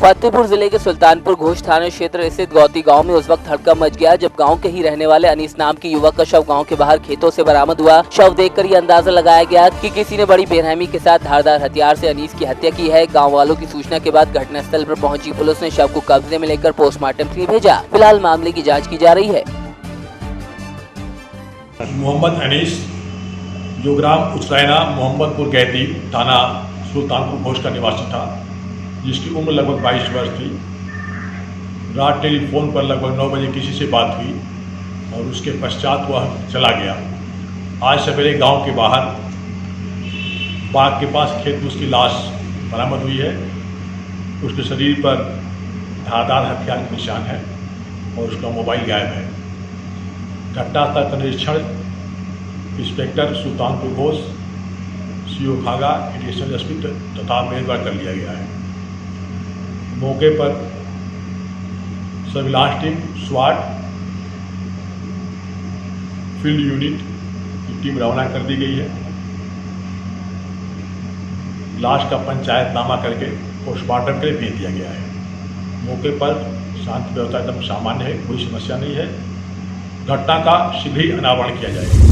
फतेहपुर जिले के सुल्तानपुर घोष थाना क्षेत्र स्थित गौती गांव में उस वक्त हड़कंप मच गया जब गांव के ही रहने वाले अनीस नाम के युवक का शव गांव के बाहर खेतों से बरामद हुआ। शव देखकर ये अंदाजा लगाया गया कि किसी ने बड़ी बेरहमी के साथ धारदार हथियार से अनीस की हत्या की है। गाँव वालों की सूचना के बाद घटनास्थल पर पहुंची पुलिस ने शव को कब्जे में लेकर पोस्टमार्टम के लिए भेजा। फिलहाल मामले की जाँच की जा रही है। मोहम्मद अनीस जो ग्राम उचरैना मोहम्मदपुर गैती थाना सुल्तानपुर घोष का निवासी था, जिसकी उम्र लगभग 22 वर्ष थी। रात टेलीफोन पर लगभग 9 बजे किसी से बात हुई और उसके पश्चात वह चला गया। आज सवेरे गांव के बाहर बाग के पास खेत में उसकी लाश बरामद हुई है। उसके शरीर पर धारदार हथियार के निशान है और उसका मोबाइल गायब है। घटनास्थल का निरीक्षण इंस्पेक्टर सुल्तानपुर घोष, सीओ खागा, एडिशनल एसपी तथा मेयर द्वारा कर लिया गया है। मौके पर सर्विलांस टीम, स्वाट, फील्ड यूनिट की टीम रवाना कर दी गई है। लाश का पंचायतनामा करके पोस्टमार्टम के लिए भेज दिया गया है। मौके पर शांति व्यवस्था एकदम सामान्य है, कोई समस्या नहीं है। घटना का शीघ्र ही अनावरण किया जाएगा।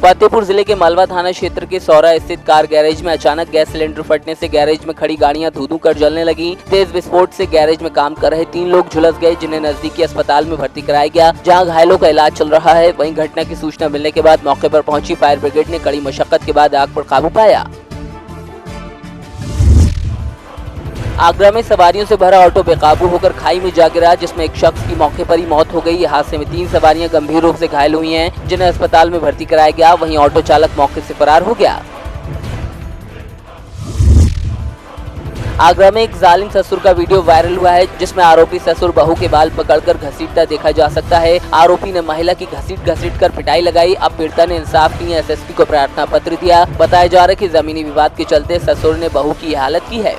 फतेहपुर जिले के मालवा थाना क्षेत्र के सौरा स्थित कार गैरेज में अचानक गैस सिलेंडर फटने से गैरेज में खड़ी गाड़ियां धू-धू कर जलने लगी। तेज विस्फोट से गैरेज में काम कर रहे 3 लोग झुलस गए, जिन्हें नजदीकी अस्पताल में भर्ती कराया गया, जहां घायलों का इलाज चल रहा है। वहीं घटना की सूचना मिलने के बाद मौके पर पहुंची फायर ब्रिगेड ने कड़ी मशक्कत के बाद आग पर काबू पाया। आगरा में सवारियों से भरा ऑटो बेकाबू होकर खाई में जा गिरा, जिसमें एक शख्स की मौके पर ही मौत हो गई। हादसे में 3 सवारियां गंभीर रूप से घायल हुई हैं, जिन्हें अस्पताल में भर्ती कराया गया। वहीं ऑटो चालक मौके से फरार हो गया। आगरा में एक जालिम ससुर का वीडियो वायरल हुआ है, जिसमें आरोपी ससुर बहू के बाल पकड़कर घसीटता देखा जा सकता है। आरोपी ने महिला की घसीट कर पिटाई लगाई। अब पीड़िता ने इंसाफ के लिए एसएसपी को प्रार्थना पत्र दिया। बताया जा रहा है कि जमीनी विवाद के चलते ससुर ने बहू की हालत की है।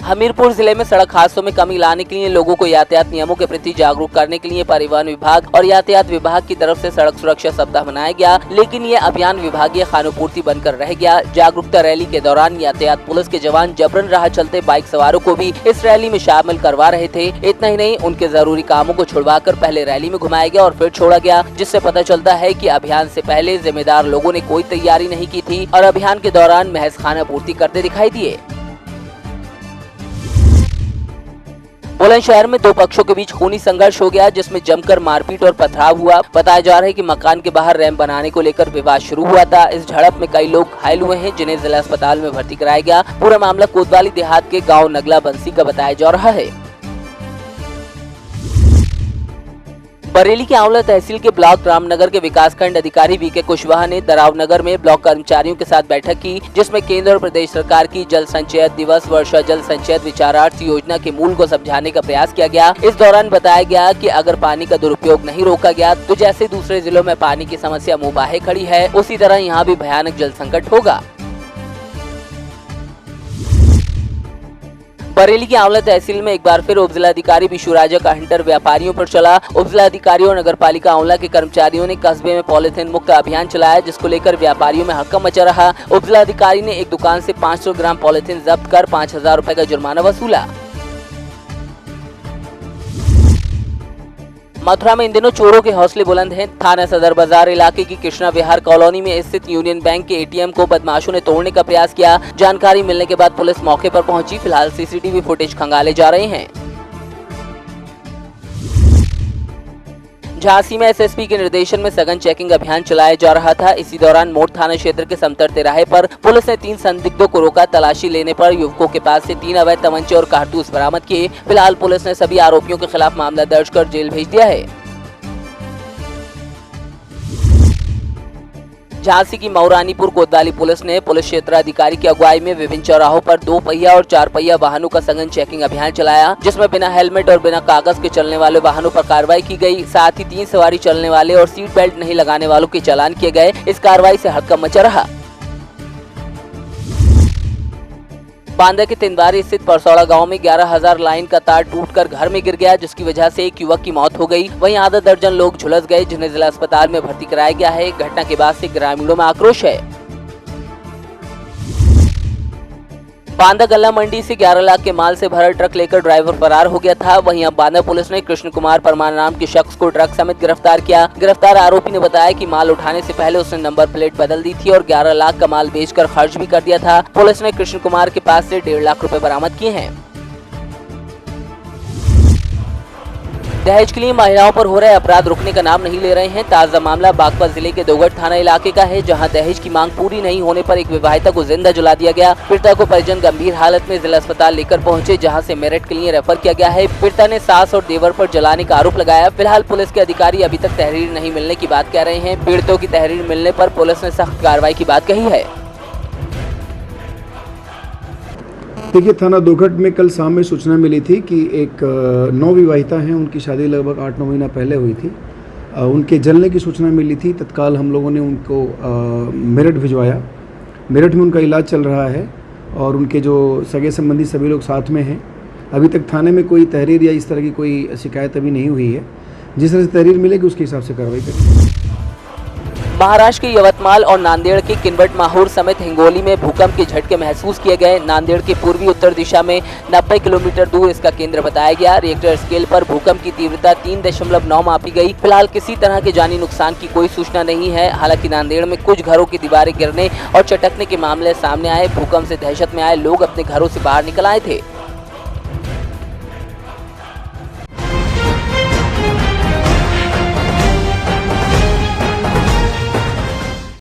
हमीरपुर जिले में सड़क हादसों में कमी लाने के लिए लोगों को यातायात नियमों के प्रति जागरूक करने के लिए परिवहन विभाग और यातायात विभाग की तरफ से सड़क सुरक्षा सप्ताह मनाया गया, लेकिन ये अभियान विभागीय खानापूर्ति बनकर रह गया। जागरूकता रैली के दौरान यातायात पुलिस के जवान जबरन राह चलते बाइक सवारों को भी इस रैली में शामिल करवा रहे थे। इतना ही नहीं, उनके जरूरी कामों को छुड़वाकर पहले रैली में घुमाया गया और फिर छोड़ा गया, जिससे पता चलता है कि अभियान से पहले जिम्मेदार लोगों ने कोई तैयारी नहीं की थी और अभियान के दौरान महज खानापूर्ति करते दिखाई दिए। बुलंदशहर में 2 पक्षों के बीच खूनी संघर्ष हो गया, जिसमें जमकर मारपीट और पथराव हुआ। बताया जा रहा है कि मकान के बाहर रैंप बनाने को लेकर विवाद शुरू हुआ था। इस झड़प में कई लोग घायल हुए हैं, जिन्हें जिला अस्पताल में भर्ती कराया गया। पूरा मामला कोतवाली देहात के गांव नगला बंसी का बताया जा रहा है। बरेली के आंवला तहसील के ब्लॉक रामनगर के विकासखंड अधिकारी वीके कुशवाहा ने दरावनगर में ब्लॉक कर्मचारियों के साथ बैठक की, जिसमें केंद्र और प्रदेश सरकार की जल संचयत दिवस, वर्षा जल संचयत विचारार्थ योजना के मूल को समझाने का प्रयास किया गया। इस दौरान बताया गया कि अगर पानी का दुरुपयोग नहीं रोका गया तो जैसे दूसरे जिलों में पानी की समस्या मुंह बाहे खड़ी है, उसी तरह यहाँ भी भयानक जल संकट होगा। बरेली की आंवला तहसील में एक बार फिर उप जिलाधिकारी विशुराजा का हंटर व्यापारियों पर चला। उप जिलाधिकारी और नगर पालिका आंवला के कर्मचारियों ने कस्बे में पॉलिथीन मुक्त अभियान चलाया, जिसको लेकर व्यापारियों में हड़कंप मचा रहा। उप जिलाधिकारी ने एक दुकान से 500 ग्राम पॉलिथीन जब्त कर 5000 रुपए का जुर्माना वसूला। मथुरा में इन दिनों चोरों के हौसले बुलंद हैं। थाना सदर बाजार इलाके की कृष्णा विहार कॉलोनी में स्थित यूनियन बैंक के एटीएम को बदमाशों ने तोड़ने का प्रयास किया। जानकारी मिलने के बाद पुलिस मौके पर पहुंची। फिलहाल सीसीटीवी फुटेज खंगाले जा रहे हैं। झांसी में एसएसपी के निर्देशन में सघन चेकिंग अभियान चलाया जा रहा था। इसी दौरान मोड़ थाना क्षेत्र के समतर तिराहे पर पुलिस ने 3 संदिग्धों को रोका। तलाशी लेने पर युवकों के पास से 3 अवैध तमंचे और कारतूस बरामद किए। फिलहाल पुलिस ने सभी आरोपियों के खिलाफ मामला दर्ज कर जेल भेज दिया है। झांसी की मऊरानीपुर कोतवाली पुलिस ने पुलिस क्षेत्राधिकारी की अगुवाई में विभिन्न चौराहों पर 2 पहिया और 4 पहिया वाहनों का सघन चेकिंग अभियान चलाया, जिसमें बिना हेलमेट और बिना कागज के चलने वाले वाहनों पर कार्रवाई की गई। साथ ही 3 सवारी चलने वाले और सीट बेल्ट नहीं लगाने वालों के चालान किए गए। इस कार्रवाई से हड़कंप मचा रहा। बांदा के तिनवारी स्थित परसौड़ा गांव में 11,000 लाइन का तार टूटकर घर में गिर गया, जिसकी वजह से एक युवक की मौत हो गई। वहीं आधा दर्जन लोग झुलस गए, जिन्हें जिला अस्पताल में भर्ती कराया गया है। घटना के बाद से ग्रामीणों में आक्रोश है। बांदा गल्ला मंडी से 11 लाख के माल से भरा ट्रक लेकर ड्राइवर फरार हो गया था। वहीं अब बांदा पुलिस ने कृष्ण कुमार परमार नाम के शख्स को ट्रक समेत गिरफ्तार किया। गिरफ्तार आरोपी ने बताया कि माल उठाने से पहले उसने नंबर प्लेट बदल दी थी और 11 लाख का माल बेचकर खर्च भी कर दिया था। पुलिस ने कृष्ण कुमार के पास से 1.5 लाख रुपए बरामद किए हैं। दहेज के लिए महिलाओं पर हो रहे अपराध रुकने का नाम नहीं ले रहे हैं। ताजा मामला बागपत जिले के दोगट थाना इलाके का है, जहां दहेज की मांग पूरी नहीं होने पर एक विवाहिता को जिंदा जला दिया गया। पीड़िता को परिजन गंभीर हालत में जिला अस्पताल लेकर पहुंचे, जहां से मेरठ के लिए रेफर किया गया है। पीड़िता ने सास और देवर पर जलाने का आरोप लगाया। फिलहाल पुलिस के अधिकारी अभी तक तहरीर नहीं मिलने की बात कह रहे हैं। पीड़ितों की तहरीर मिलने पर पुलिस ने सख्त कार्रवाई की बात कही है। देखिए, थाना दोघट में कल शाम में सूचना मिली थी कि एक नवविवाहिता हैं, उनकी शादी लगभग 8-9 महीना पहले हुई थी। उनके जलने की सूचना मिली थी। तत्काल हम लोगों ने उनको मेरठ भिजवाया। मेरठ में उनका इलाज चल रहा है और उनके जो सगे संबंधी सभी लोग साथ में हैं। अभी तक थाने में कोई तहरीर या इस तरह की कोई शिकायत अभी नहीं हुई है। जिस तरह से तहरीर मिलेगी उसके हिसाब से कार्रवाई करेंगे। महाराष्ट्र के यवतमाल और नांदेड़ के किनवट माहौर समेत हिंगोली में भूकंप के झटके महसूस किए गए। नांदेड़ के पूर्वी उत्तर दिशा में 90 किलोमीटर दूर इसका केंद्र बताया गया। रिएक्टर स्केल पर भूकंप की तीव्रता 3.9 मापी गई। फिलहाल किसी तरह के जानी नुकसान की कोई सूचना नहीं है। हालांकि नांदेड़ में कुछ घरों की दीवारें गिरने और चटकने के मामले सामने आए। भूकंप से दहशत में आए लोग अपने घरों से बाहर निकल आए थे।